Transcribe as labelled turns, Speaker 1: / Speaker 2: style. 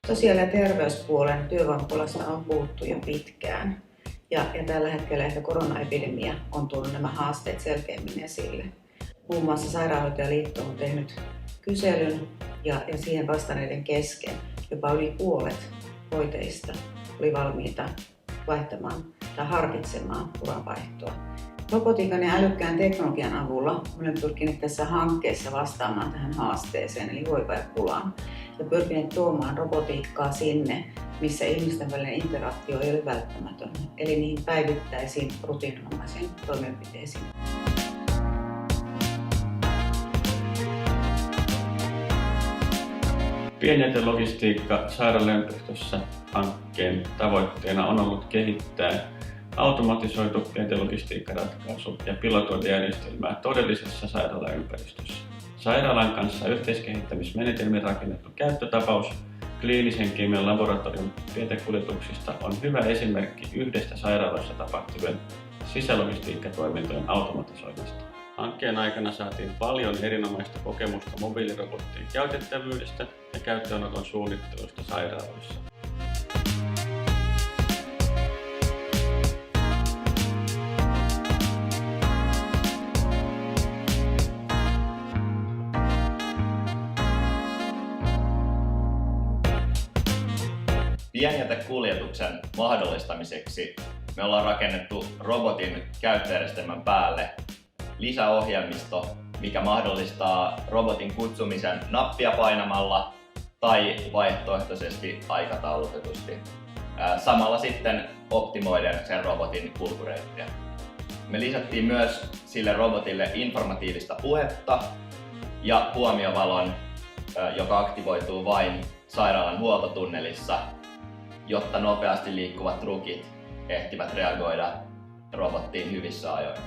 Speaker 1: Sosiaali- ja terveyspuolen työvoimapulasta on puhuttu jo pitkään. Ja tällä hetkellä ehkä koronaepidemia on tuonut nämä haasteet selkeämmin esille. Muun muassa Sairaanhoitajaliitto on tehnyt kyselyn ja siihen vastanneiden kesken jopa yli puolet hoitajista oli valmiita vaihtamaan tai harkitsemaan uranvaihtoa. Robotiikan ja älykkään teknologian avulla olen pyrkinyt tässä hankkeessa vastaamaan tähän haasteeseen eli hoivaajapulaan ja pyrkinyt tuomaan robotiikkaa sinne, missä ihmisten välinen interaktio ei ole välttämätön, eli niihin päivittäisiin rutiininomaisiin toimenpiteisiin.
Speaker 2: Pienjätelogistiikka sairaalaympäristössä hankkeen tavoitteena on ollut kehittää automatisoitu jätelogistiikkaratkaisu ja pilotoida järjestelmää todellisessa sairaalaympäristössä. Sairaalan kanssa yhteiskehittämismenetelmin rakennettu käyttötapaus kliinisen kemian laboratorion jätekuljetuksista on hyvä esimerkki yhdestä sairaaloissa tapahtuvien sisälogistiikkatoimintojen automatisoinnista. Hankkeen aikana saatiin paljon erinomaista kokemusta mobiilirobottien käytettävyydestä ja käyttöönoton suunnittelusta sairaaloissa.
Speaker 3: Pienjätekuljetuksen mahdollistamiseksi me ollaan rakennettu robotin käyttöjärjestelmän päälle lisäohjelmisto, mikä mahdollistaa robotin kutsumisen nappia painamalla tai vaihtoehtoisesti aikataulutetusti. Samalla sitten optimoiden sen robotin kulkureittiä. Me lisättiin myös sille robotille informatiivista puhetta ja huomiovalon, joka aktivoituu vain sairaalan huoltotunnelissa, jotta nopeasti liikkuvat rukit ehtivät reagoida robottiin hyvissä ajoin.